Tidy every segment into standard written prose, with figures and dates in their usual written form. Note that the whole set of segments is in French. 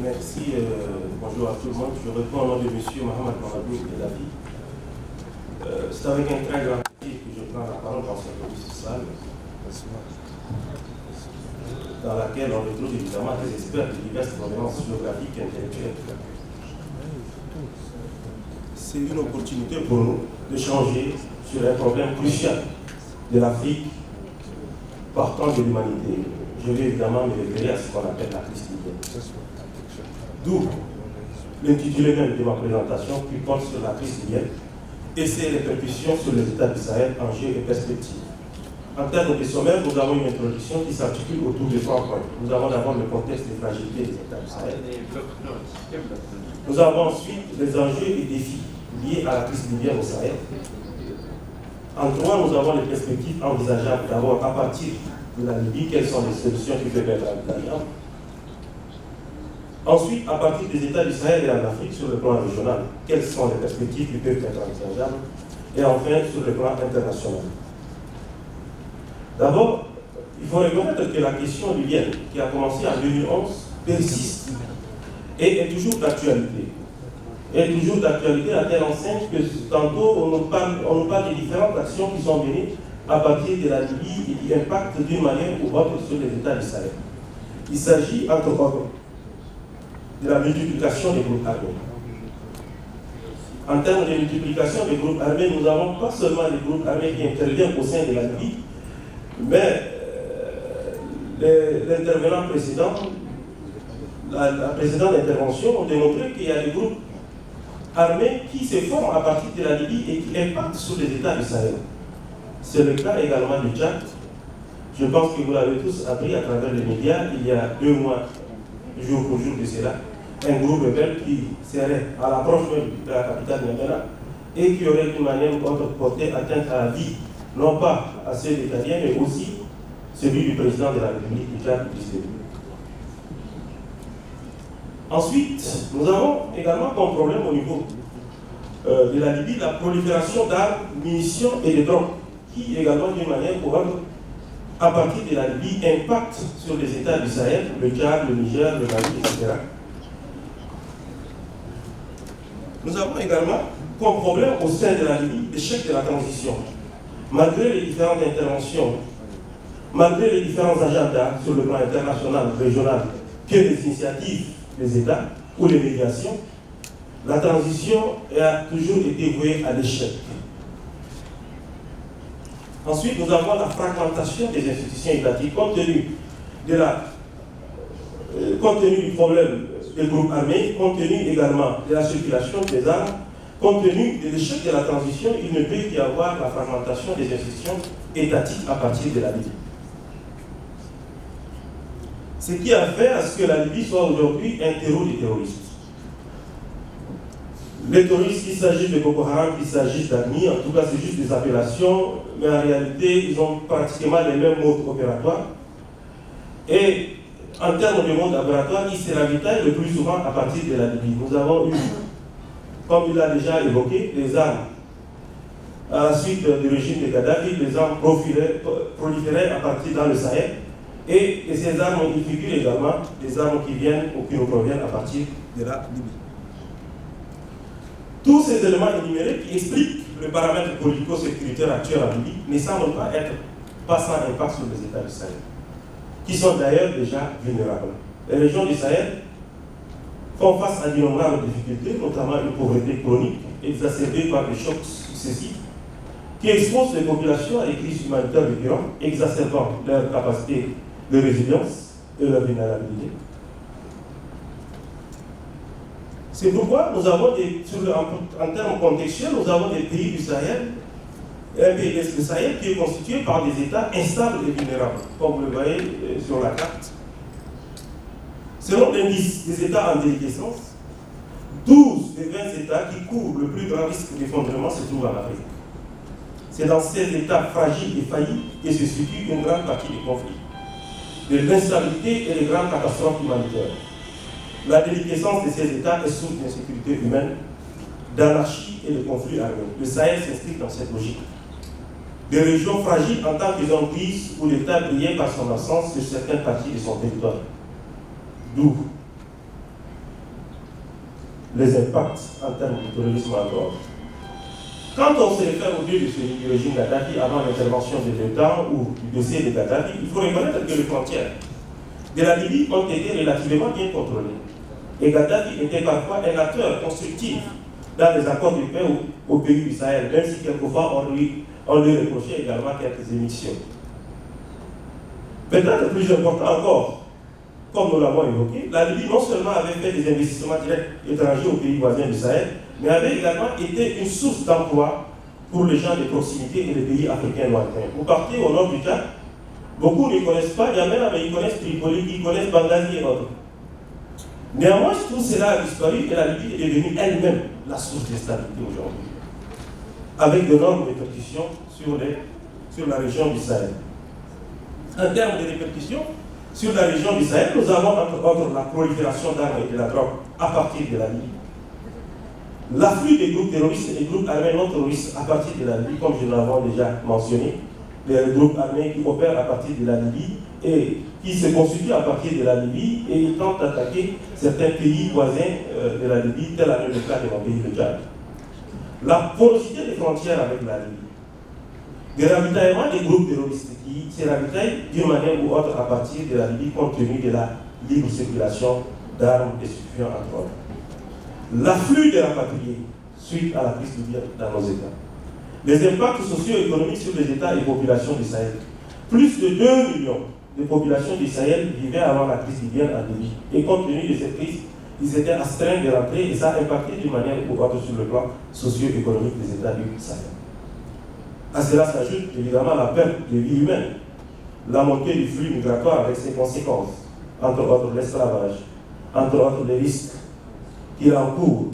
Merci. Bonjour à tout le monde. Je réponds au nom de M. Mohamed Mamadou Gaddafi. C'est avec un très grand plaisir que je prends la parole dans cette salle, dans laquelle on retrouve évidemment des experts de diverses provenances géographiques et intellectuelles. C'est une opportunité pour nous d'échanger sur un problème crucial de l'Afrique partant de l'humanité. Je vais évidemment me référer à ce qu'on appelle la crise libyenne. D'où l'intitulé même de ma présentation qui porte sur la crise libyenne et ses répercussions sur les États du Sahel, enjeux et perspectives. En termes de sommaire, nous avons une introduction qui s'articule autour de 3 points. Nous avons d'abord le contexte des fragilités des États du Sahel. Nous avons ensuite les enjeux et défis liés à la crise libyenne au Sahel. En 3, nous avons les perspectives envisageables d'abord à partir de la Libye, quelles sont les solutions qui peuvent être envisageables. Ensuite, à partir des États du Sahel et en Afrique, sur le plan régional, quelles sont les perspectives qui peuvent être envisageables. Et enfin, sur le plan international. D'abord, il faut reconnaître que la question libyenne, qui a commencé en 2011, persiste et est toujours d'actualité. Est toujours d'actualité à telle enseigne que tantôt on nous parle des différentes actions qui sont menées à partir de la Libye et qui impactent d'une manière ou autre sur les États du Sahel. Il s'agit, entre autres, de la multiplication des groupes armés. En termes de multiplication des groupes armés, nous n'avons pas seulement des groupes armés qui interviennent au sein de la Libye, mais les intervenants précédents, la précédente intervention, ont démontré qu'il y a des groupes armés qui se forment à partir de la Libye et qui impactent sur les États du Sahel. C'est le cas également du Tchad. Je pense que vous l'avez tous appris à travers les médias, il y a 2 mois, jour pour jour de cela, un groupe rebelle qui serait à l'approche de la capitale N'Djamena et qui aurait d'une manière ou autre porté atteinte à la vie, non pas à ceux des Tchadiens, mais aussi celui du président de la République du Tchad, Idriss Déby. Ensuite, nous avons également comme problème au niveau de la Libye la prolifération d'armes, munitions et de drogues, qui également d'une manière ou autre, à partir de la Libye, impactent sur les États du Sahel, le Tchad, le Niger, le Mali, etc. Nous avons également comme problème au sein de la Libye l'échec de la transition. Malgré les différentes interventions, malgré les différents agendas sur le plan international, régional, que les initiatives des États ou les médiations, la transition a toujours été vouée à l'échec. Ensuite, nous avons la fragmentation des institutions étatiques compte tenu du problème des groupes armés, compte tenu également de la circulation des armes, compte tenu de l'échec de la transition, il ne peut y avoir la fragmentation des institutions étatiques à partir de la Libye. Ce qui a fait à ce que la Libye soit aujourd'hui un terreau des terroristes. Les terroristes, qu'il s'agisse de Boko Haram, qu'il s'agisse d'AMI, en tout cas c'est juste des appellations, mais en réalité ils ont pratiquement les mêmes modes opératoires. Et en termes de mode opératoire, ils se ravitaillent le plus souvent à partir de la Libye. Nous avons eu, comme il l'a déjà évoqué, les armes à la suite du régime de Gaddafi, les armes proliféraient à partir dans le Sahel. Et ces armes, il figure également des armes qui viennent ou qui nous proviennent à partir de la Libye. Tous ces éléments énumérés qui expliquent le paramètre politico-sécuritaire actuel en Libye ne semblent pas sans impact sur les États du Sahel, qui sont d'ailleurs déjà vulnérables. Les régions du Sahel font face à d'innombrables difficultés, notamment une pauvreté chronique exacerbée par des chocs successifs qui exposent les populations à des crises humanitaires récurrentes, exacerbant leur capacité de résilience et leur vulnérabilité. C'est pourquoi nous avons en termes contextuels, nous avons des pays du Sahel, un pays du Sahel qui est constitué par des États instables et vulnérables, comme vous le voyez sur la carte. Selon l'indice des États en déliquescence, 12 des 20 États qui courent le plus grand risque d'effondrement se trouvent en Afrique. C'est dans ces États fragiles et faillis que se situe une grande partie des conflits, de l'instabilité et des grandes catastrophes humanitaires. La déliquescence de ces États est source d'insécurité humaine, d'anarchie et de conflits armés. Le Sahel s'inscrit dans cette logique. Des régions fragiles en tant que zone grise où l'État brillait par son absence sur certaines parties de son territoire. D'où les impacts en termes de terrorisme encore. Quand on se réfère au début du régime Gaddafi avant l'intervention de l'OTAN ou du décès de Gaddafi, il faut reconnaître que les frontières de la Libye ont été relativement bien contrôlées. Et Gaddafi était parfois un acteur constructif dans les accords de paix au pays du Sahel, même si quelquefois on lui reprochait également quelques émissions. Peut-être plus important encore, comme nous l'avons évoqué, la Libye non seulement avait fait des investissements directs étrangers aux pays voisins du Sahel, mais avait également été une source d'emploi pour les gens de proximité et les pays africains lointains. Vous partez au nord du Tchad, beaucoup ne connaissent pas Yamena, mais ils connaissent Tripoli, ils connaissent Benghazi et autres. Néanmoins, tout cela a disparu et la Libye est devenue elle-même la source de stabilité aujourd'hui, avec d'énormes répercussions sur la région du Sahel. En termes de répercussions, sur la région du Sahel, nous avons entre autres la prolifération d'armes et de la drogue à partir de la Libye. L'afflux des groupes terroristes et des groupes armés non terroristes à partir de la Libye, comme je l'avais déjà mentionné, des groupes armés qui opèrent à partir de la Libye et qui se constituent à partir de la Libye et ils tentent d'attaquer certains pays voisins de la Libye, tel le cas de mon pays, le Tchad. La porosité des frontières avec la Libye, des ravitaillements des groupes terroristes qui se ravitaillent d'une manière ou autre à partir de la Libye compte tenu de la libre circulation d'armes et stupéfiants entre autres. L'afflux des rapatriés suite à la crise libyenne dans nos États. Les impacts socio-économiques sur les États et populations du Sahel. Plus de 2 millions de populations du Sahel vivaient avant la crise libyenne en Libye. Et compte tenu de cette crise, ils étaient astreints de rentrer et ça a impacté d'une manière ou autre sur le plan socio-économique des États du Sahel. À cela s'ajoute évidemment la perte de vie humaine, la montée du flux migratoire avec ses conséquences, entre autres l'esclavage, entre autres les risques qu'il encourt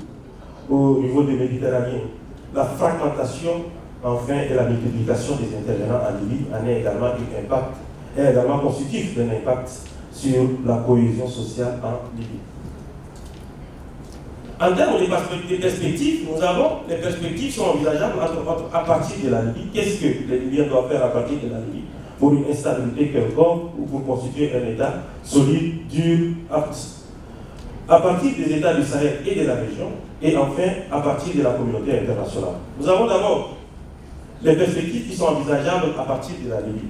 au niveau des Méditerranéens, la fragmentation enfin et la multiplication des intervenants en Libye en est également constitutif d'un impact sur la cohésion sociale en Libye. En termes de perspectives, nous avons les perspectives sont envisageables entre autres à partir de la Libye. Qu'est-ce que les Libyens doivent faire à partir de la Libye pour une instabilité quelconque ou pour constituer un État solide, dur, apte. À partir des États du Sahel et de la région, et enfin à partir de la communauté internationale. Nous avons d'abord les perspectives qui sont envisageables à partir de la Libye.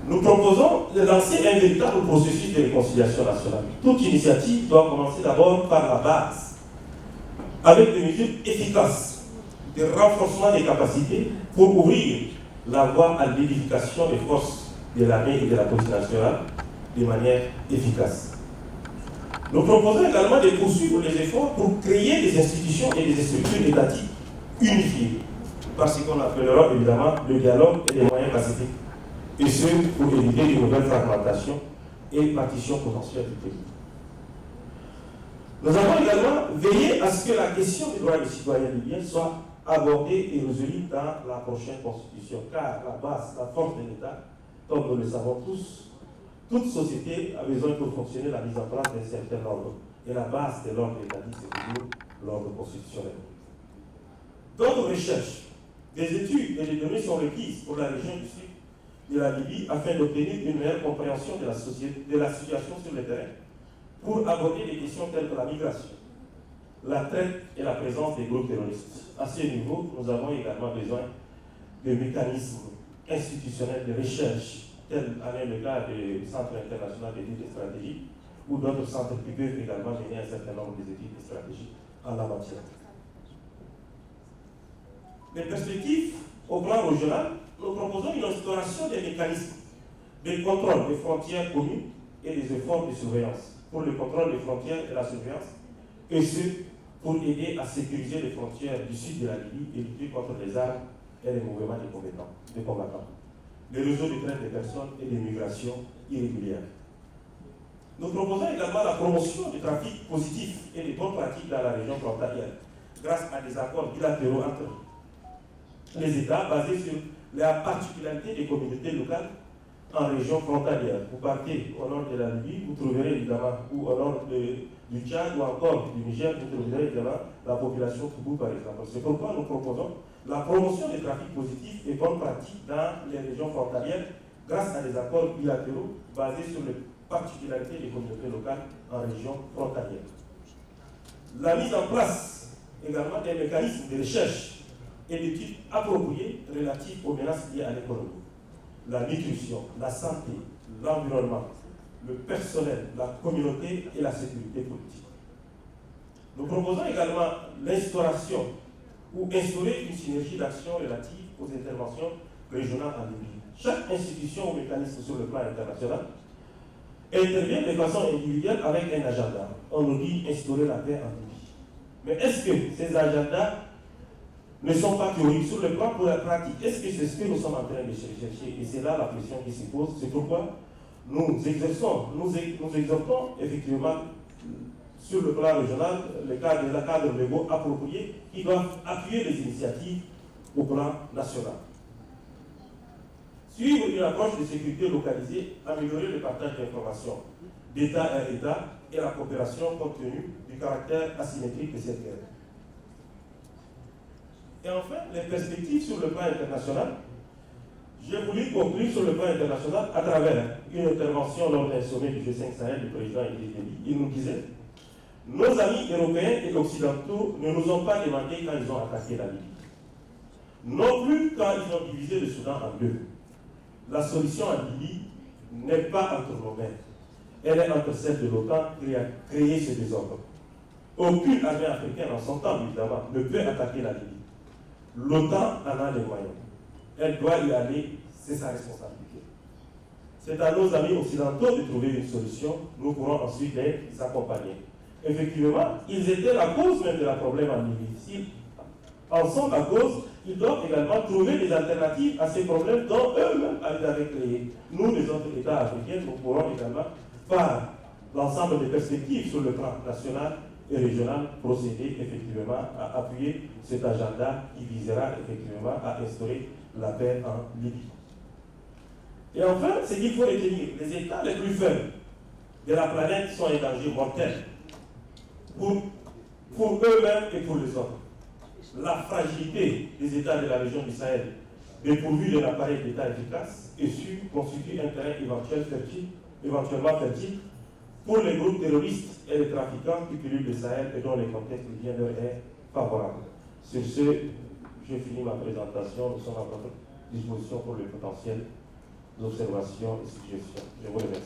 Nous proposons de lancer un véritable processus de réconciliation nationale. Toute initiative doit commencer d'abord par la base, avec des mesures efficaces de renforcement des capacités pour ouvrir la voie à l'édification des forces de l'armée et de la police nationale de manière efficace. Nous proposons également de poursuivre les efforts pour créer des institutions et des structures étatiques unifiées, par ce qu'on appellera évidemment le dialogue et les moyens pacifiques, et ce pour éviter une nouvelle fragmentation et partition potentielle du pays. Nous avons également veillé à ce que la question des droits des citoyens libyens soit abordée et résolue dans la prochaine constitution, car la base, la force de l'État, comme nous le savons tous, toute société a besoin pour fonctionner la mise en place d'un certain ordre. Et la base de l'ordre établi, c'est toujours l'ordre constitutionnel. D'autres recherches, des études et des données sont requises pour la région du sud de la Libye afin d'obtenir une meilleure compréhension de la situation sur le terrain pour aborder des questions telles que la migration, la traite et la présence des groupes terroristes. À ce niveau, nous avons également besoin de mécanismes institutionnels de recherche tel est le cas du Centre international d'études stratégiques ou d'autres centres qui peuvent également mener un certain nombre d'études stratégiques en la matière. Les perspectives au plan régional, nous proposons une instauration des mécanismes de contrôle des frontières communes et des efforts de surveillance pour le contrôle des frontières et la surveillance, et ce pour aider à sécuriser les frontières du sud de la Libye et lutter contre les armes et les mouvements de combattants. Les réseaux de traite des personnes et des migrations irrégulières. Nous proposons également la promotion du trafic positif et des bonnes pratiques dans la région frontalière, grâce à des accords bilatéraux entre les États basés sur la particularité des communautés locales en région frontalière. Vous partez au nord de la Libye, vous trouverez évidemment, ou au nord du Tchad ou encore du Niger, vous trouverez évidemment la population Toubou par exemple. C'est pourquoi nous proposons la promotion des trafics positifs et bonnes pratiques dans les régions frontalières grâce à des accords bilatéraux basés sur les particularités des communautés locales en région frontalière. La mise en place également des mécanismes de recherche et d'études appropriées relatives aux menaces liées à l'économie, la nutrition, la santé, l'environnement, le personnel, la communauté et la sécurité politique. Nous proposons également l'instauration ou instaurer une synergie d'action relative aux interventions régionales en Libye. Chaque institution ou mécanisme sur le plan international intervient de façon individuelle avec un agenda. On nous dit instaurer la paix en Libye. Mais est-ce que ces agendas ne sont pas théoriques sur le plan pour la pratique? Est-ce que c'est ce que nous sommes en train de chercher? Et c'est là la question qui se pose. C'est pourquoi nous exhortons effectivement sur le plan régional les cadres légaux appropriés qui doivent appuyer les initiatives au plan national. Suivre une approche de sécurité localisée, améliorer le partage d'informations d'État à État et la coopération compte tenu du caractère asymétrique de cette guerre. Et enfin, les perspectives sur le plan international. J'ai voulu conclure sur le plan international à travers une intervention lors d'un sommet du G5 Sahel du président Idriss Déby. Il nous disait: nos amis européens et occidentaux ne nous ont pas demandé quand ils ont attaqué la Libye. Non plus quand ils ont divisé le Soudan en deux. La solution en Libye n'est pas entre nos mains. Elle est entre celles de l'OTAN qui a créé ce désordre. Aucune armée africaine en son temps, évidemment, ne peut attaquer la Libye. L'OTAN en a les moyens. Elle doit y aller, c'est sa responsabilité. C'est à nos amis occidentaux de trouver une solution. Nous pourrons ensuite les accompagner. Effectivement, ils étaient la cause même de la problème en Libye. S'ils en sont la cause, ils doivent également trouver des alternatives à ces problèmes dont eux-mêmes avaient créé. Nous, les autres États africains, nous pourrons également, par l'ensemble des perspectives sur le plan national et régional, procéder effectivement à appuyer cet agenda qui visera effectivement à instaurer la paix en Libye. Et enfin, ce qu'il faut retenir, les États les plus faibles de la planète sont un danger mortel pour eux-mêmes et pour les autres. La fragilité des États de la région du Sahel, dépourvus d'un appareil d'État efficace et sûr, constitue un terrain éventuellement fertile pour les groupes terroristes et les trafiquants qui pullulent le Sahel et dont le contexte libyen leur est favorable. Sur ce, j'ai fini ma présentation. Nous sommes à votre disposition pour les potentielles observations et suggestions. Je vous remercie.